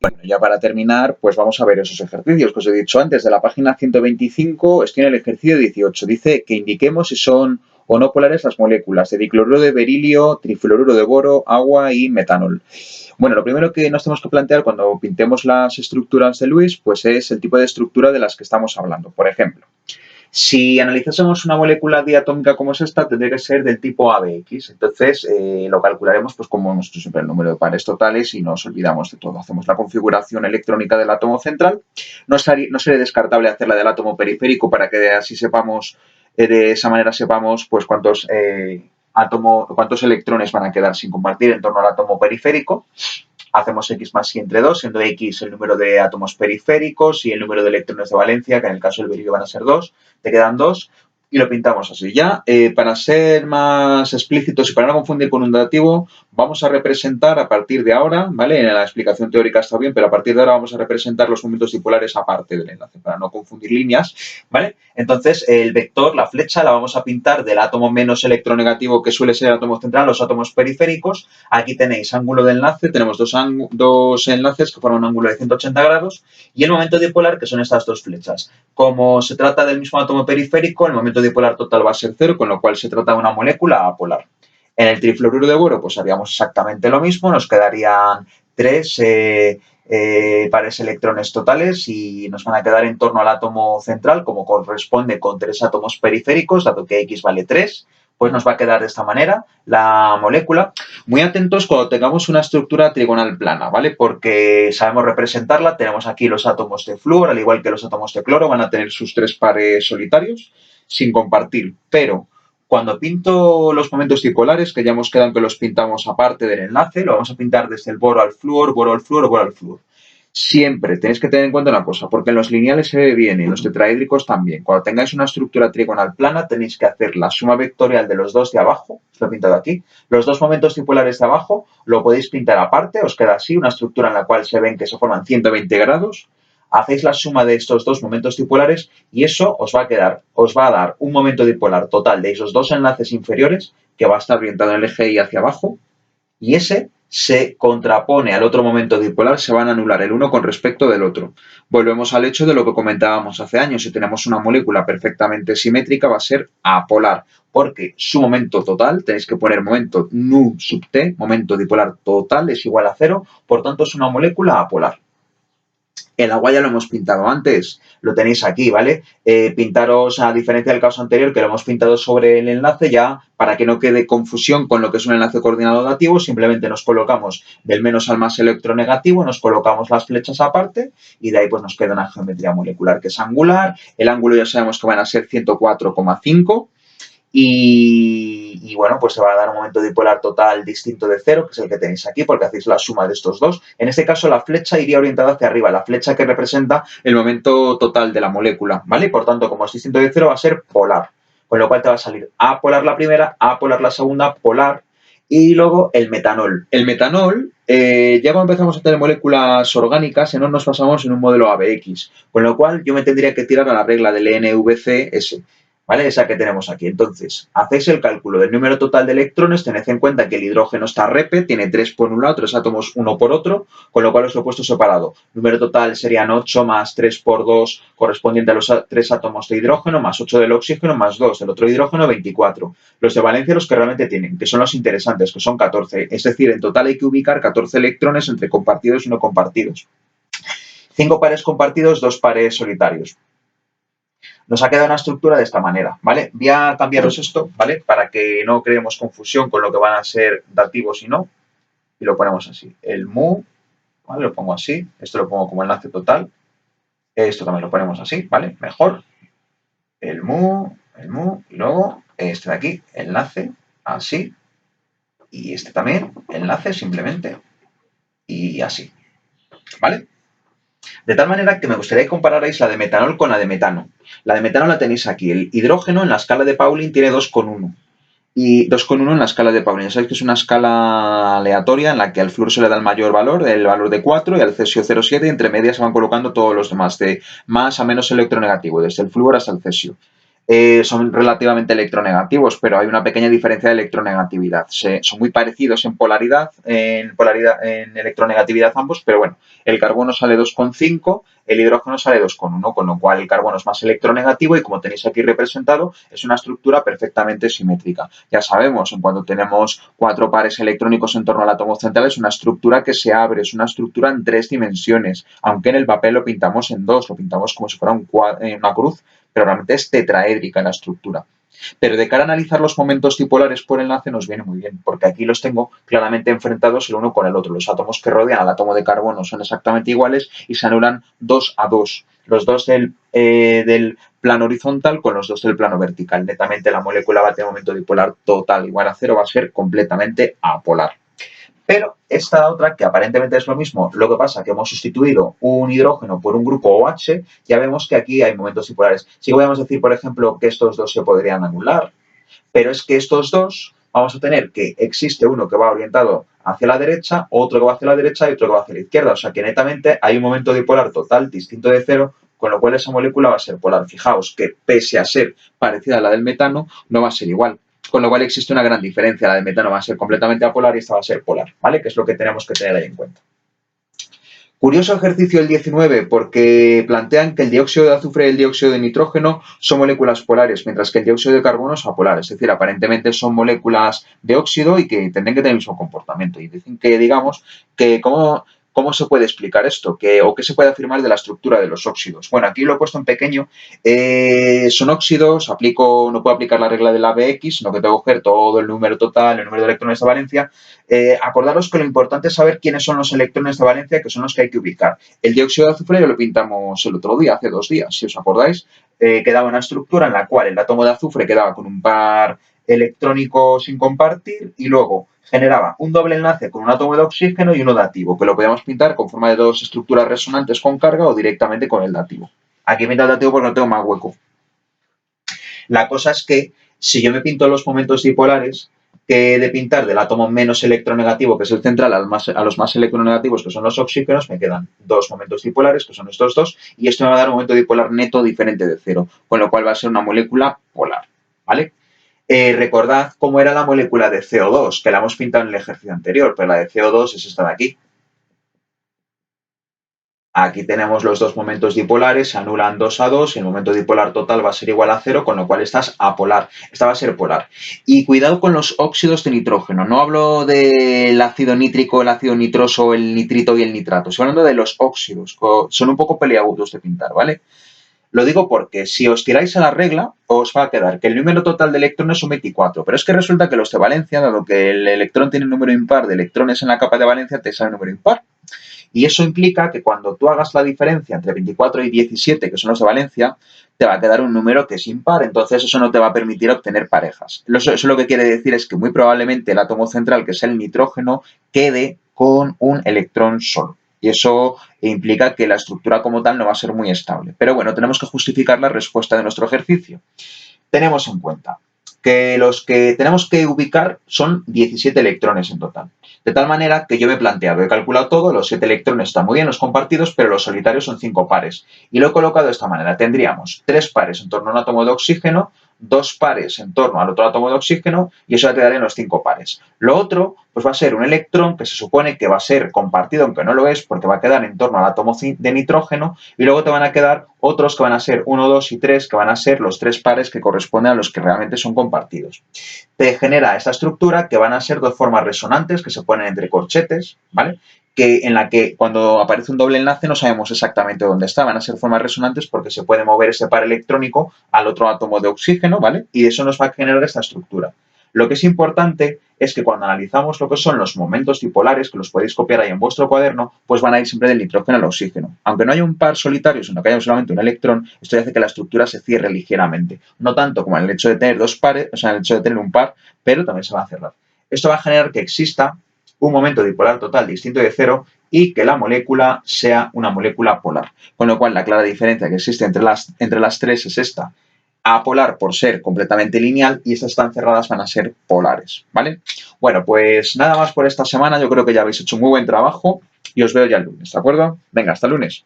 Bueno, ya para terminar, pues vamos a ver esos ejercicios que os he dicho antes. De la página 125 estoy en el ejercicio 18. Dice que indiquemos si son o no polares las moléculas de dicloruro de berilio, trifluoruro de boro, agua y metanol. Bueno, lo primero que nos tenemos que plantear cuando pintemos las estructuras de Lewis, pues es el tipo de estructura de las que estamos hablando. Por ejemplo, si analizásemos una molécula diatómica como es esta, tendría que ser del tipo ABX. Entonces, lo calcularemos pues como hemos hecho siempre el número de pares totales y nos olvidamos de todo. Hacemos la configuración electrónica del átomo central. No sería descartable hacerla del átomo periférico para que así sepamos, de esa manera sepamos pues cuántos electrones van a quedar sin compartir en torno al átomo periférico. Hacemos X más Y entre 2, siendo X el número de átomos periféricos y el número de electrones de valencia, que en el caso del berilio van a ser 2, te quedan 2, y lo pintamos así. Ya, para ser más explícitos y para no confundir con un dativo, vamos a representar a partir de ahora, ¿vale? En la explicación teórica está bien, pero a partir de ahora vamos a representar los momentos dipolares aparte del enlace, para no confundir líneas, ¿vale? Entonces, el vector, la flecha, la vamos a pintar del átomo menos electronegativo, que suele ser el átomo central, los átomos periféricos. Aquí tenéis ángulo de enlace, tenemos dos enlaces que forman un ángulo de 180 grados, y el momento dipolar, que son estas dos flechas. Como se trata del mismo átomo periférico, el momento dipolar total va a ser 0, con lo cual se trata de una molécula apolar. En el trifluoruro de boro, pues haríamos exactamente lo mismo, nos quedarían 3 pares electrones totales y nos van a quedar en torno al átomo central, como corresponde con 3 átomos periféricos, dado que X vale 3, pues nos va a quedar de esta manera la molécula. Muy atentos cuando tengamos una estructura trigonal plana, ¿vale? Porque sabemos representarla, tenemos aquí los átomos de flúor, al igual que los átomos de cloro, van a tener sus 3 pares solitarios sin compartir, pero cuando pinto los momentos dipolares, que ya hemos quedado que los pintamos aparte del enlace, lo vamos a pintar desde el boro al flúor, boro al flúor, boro al flúor. Siempre tenéis que tener en cuenta una cosa, porque en los lineales se ve bien y en los tetraédricos también. Cuando tengáis una estructura trigonal plana, tenéis que hacer la suma vectorial de los dos de abajo, os lo he pintado aquí. Los dos momentos dipolares de abajo lo podéis pintar aparte, os queda así, una estructura en la cual se ven que se forman 120 grados. Hacéis la suma de estos dos momentos dipolares y eso os va a dar un momento dipolar total de esos dos enlaces inferiores que va a estar orientado en el eje Y hacia abajo, y ese se contrapone al otro momento dipolar, se van a anular el uno con respecto del otro. Volvemos al hecho de lo que comentábamos hace años. Si tenemos una molécula perfectamente simétrica, va a ser apolar, porque su momento total, tenéis que poner momento nu sub t, momento dipolar total es igual a 0, por tanto es una molécula apolar. El agua ya lo hemos pintado antes, lo tenéis aquí, ¿vale? Pintaros, a diferencia del caso anterior, que lo hemos pintado sobre el enlace, ya para que no quede confusión con lo que es un enlace coordinado dativo, simplemente nos colocamos del menos al más electronegativo, nos colocamos las flechas aparte y de ahí pues nos queda una geometría molecular que es angular. El ángulo ya sabemos que van a ser 104,5. Y bueno, pues se va a dar un momento dipolar total distinto de 0, que es el que tenéis aquí, porque hacéis la suma de estos dos. En este caso, la flecha iría orientada hacia arriba, la flecha que representa el momento total de la molécula, ¿vale? Y por tanto, como es distinto de 0, va a ser polar. Con lo cual te va a salir apolar la primera, apolar la segunda, polar. Y luego el metanol. El metanol, ya cuando empezamos a tener moléculas orgánicas, no nos pasamos en un modelo ABX. Con lo cual, yo me tendría que tirar a la regla del NVCS. ¿Vale? Esa que tenemos aquí. Entonces, hacéis el cálculo del número total de electrones, tened en cuenta que el hidrógeno está repe, tiene 3 por un lado, 3 átomos uno por otro, con lo cual os lo he puesto separado. Número total serían 8 más 3 por 2, correspondiente a los 3 átomos de hidrógeno, más 8 del oxígeno, más 2 del otro hidrógeno, 24. Los de valencia los que realmente tienen, que son los interesantes, que son 14. Es decir, en total hay que ubicar 14 electrones entre compartidos y no compartidos. 5 pares compartidos, 2 pares solitarios. Nos ha quedado una estructura de esta manera, ¿vale? Voy a cambiaros esto, ¿vale? Para que no creemos confusión con lo que van a ser dativos y no. Y lo ponemos así. El mu, ¿vale? Lo pongo así. Esto lo pongo como enlace total. Esto también lo ponemos así, ¿vale? Mejor. El mu, y luego este de aquí, enlace, así. Y este también, enlace simplemente. Y así, ¿vale? De tal manera que me gustaría que compararais la de metanol con la de metano. La de metano la tenéis aquí. El hidrógeno en la escala de Pauling tiene 2,1. Y 2,1 en la escala de Pauling. Ya sabéis que es una escala aleatoria en la que al flúor se le da el mayor valor, el valor de 4, y al cesio 0,7, y entre medias se van colocando todos los demás, de más a menos electronegativo, desde el flúor hasta el cesio. son relativamente electronegativos, pero hay una pequeña diferencia de electronegatividad. Son muy parecidos en polaridad, en electronegatividad ambos, pero bueno, el carbono sale 2,5, el hidrógeno sale 2,1, con lo cual el carbono es más electronegativo y como tenéis aquí representado, es una estructura perfectamente simétrica. Ya sabemos, en cuanto tenemos 4 pares electrónicos en torno al átomo central, es una estructura que se abre, es una estructura en 3 dimensiones, aunque en el papel lo pintamos en 2, lo pintamos como si fuera una cruz, pero realmente es tetraédrica la estructura. Pero de cara a analizar los momentos dipolares por enlace nos viene muy bien, porque aquí los tengo claramente enfrentados el uno con el otro. Los átomos que rodean al átomo de carbono son exactamente iguales y se anulan 2 a 2. Los dos del plano horizontal con los dos del plano vertical. Netamente la molécula va a tener un momento dipolar total igual a 0, va a ser completamente apolar. Pero esta otra, que aparentemente es lo mismo, lo que pasa es que hemos sustituido un hidrógeno por un grupo OH, ya vemos que aquí hay momentos dipolares. Sí podemos decir, por ejemplo, que estos dos se podrían anular, pero es que estos dos vamos a tener que existe uno que va orientado hacia la derecha, otro que va hacia la derecha y otro que va hacia la izquierda. O sea que netamente hay un momento dipolar total distinto de 0, con lo cual esa molécula va a ser polar. Fijaos que pese a ser parecida a la del metano, no va a ser igual. Con lo cual existe una gran diferencia. La del metano va a ser completamente apolar y esta va a ser polar, ¿vale? Que es lo que tenemos que tener ahí en cuenta. Curioso ejercicio el 19 porque plantean que el dióxido de azufre y el dióxido de nitrógeno son moléculas polares, mientras que el dióxido de carbono es apolar. Es decir, aparentemente son moléculas de óxido y que tendrían que tener el mismo comportamiento. Y dicen que, digamos, que ¿cómo se puede explicar esto? ¿O qué se puede afirmar de la estructura de los óxidos? Bueno, aquí lo he puesto en pequeño. Son óxidos, no puedo aplicar la regla de la BX, sino que tengo que coger todo el número total, el número de electrones de valencia. Acordaros que lo importante es saber quiénes son los electrones de valencia, que son los que hay que ubicar. El dióxido de azufre ya lo pintamos el otro día, hace 2 días, si os acordáis. Quedaba una estructura en la cual el átomo de azufre quedaba con un par electrónico sin compartir y luego generaba un doble enlace con un átomo de oxígeno y uno dativo, que lo podíamos pintar con forma de 2 estructuras resonantes con carga o directamente con el dativo. Aquí he pintado el dativo porque no tengo más hueco. La cosa es que si yo me pinto los momentos dipolares, que he de pintar del átomo menos electronegativo, que es el central, a los más electronegativos, que son los oxígenos, me quedan 2 momentos dipolares, que son estos dos, y esto me va a dar un momento dipolar neto diferente de 0, con lo cual va a ser una molécula polar, ¿vale? Recordad cómo era la molécula de CO2, que la hemos pintado en el ejercicio anterior, pero la de CO2 es esta de aquí. Aquí tenemos los dos momentos dipolares, se anulan 2 a 2 y el momento dipolar total va a ser igual a 0, con lo cual esta es apolar. Esta va a ser polar. Y cuidado con los óxidos de nitrógeno. No hablo del ácido nítrico, el ácido nitroso, el nitrito y el nitrato. Estoy hablando de los óxidos. Son un poco peliagudos de pintar, ¿vale? Lo digo porque si os tiráis a la regla, os va a quedar que el número total de electrones son 24, pero es que resulta que los de valencia, dado que el electrón tiene un número impar de electrones en la capa de valencia, te sale un número impar. Y eso implica que cuando tú hagas la diferencia entre 24 y 17, que son los de valencia, te va a quedar un número que es impar, entonces eso no te va a permitir obtener parejas. Eso lo que quiere decir es que muy probablemente el átomo central, que es el nitrógeno, quede con un electrón solo. Y eso implica que la estructura como tal no va a ser muy estable. Pero bueno, tenemos que justificar la respuesta de nuestro ejercicio. Tenemos en cuenta que los que tenemos que ubicar son 17 electrones en total. De tal manera que yo me he planteado, he calculado todo, los 7 electrones están muy bien los compartidos, pero los solitarios son 5 pares. Y lo he colocado de esta manera. Tendríamos 3 pares en torno a un átomo de oxígeno, 2 pares en torno al otro átomo de oxígeno y eso ya te daría los 5 pares. Lo otro, pues va a ser un electrón que se supone que va a ser compartido, aunque no lo es, porque va a quedar en torno al átomo de nitrógeno y luego te van a quedar otros que van a ser 1, 2 y 3, que van a ser los 3 pares que corresponden a los que realmente son compartidos. Te genera esta estructura que van a ser 2 formas resonantes que se ponen entre corchetes, ¿vale? En la que cuando aparece un doble enlace no sabemos exactamente dónde está. Van a ser formas resonantes porque se puede mover ese par electrónico al otro átomo de oxígeno, ¿vale? Y eso nos va a generar esta estructura. Lo que es importante es que cuando analizamos lo que son los momentos dipolares, que los podéis copiar ahí en vuestro cuaderno, pues van a ir siempre del nitrógeno al oxígeno. Aunque no haya un par solitario, sino que haya solamente un electrón, esto hace que la estructura se cierre ligeramente. No tanto como en el hecho de tener 2 pares, o sea, en el hecho de tener un par, pero también se va a cerrar. Esto va a generar que exista un momento dipolar total distinto de 0 y que la molécula sea una molécula polar. Con lo cual, la clara diferencia que existe entre las tres es esta. Apolar por ser completamente lineal y estas están cerradas van a ser polares, ¿vale? Bueno, pues nada más por esta semana. Yo creo que ya habéis hecho un muy buen trabajo y os veo ya el lunes, ¿de acuerdo? Venga, hasta el lunes.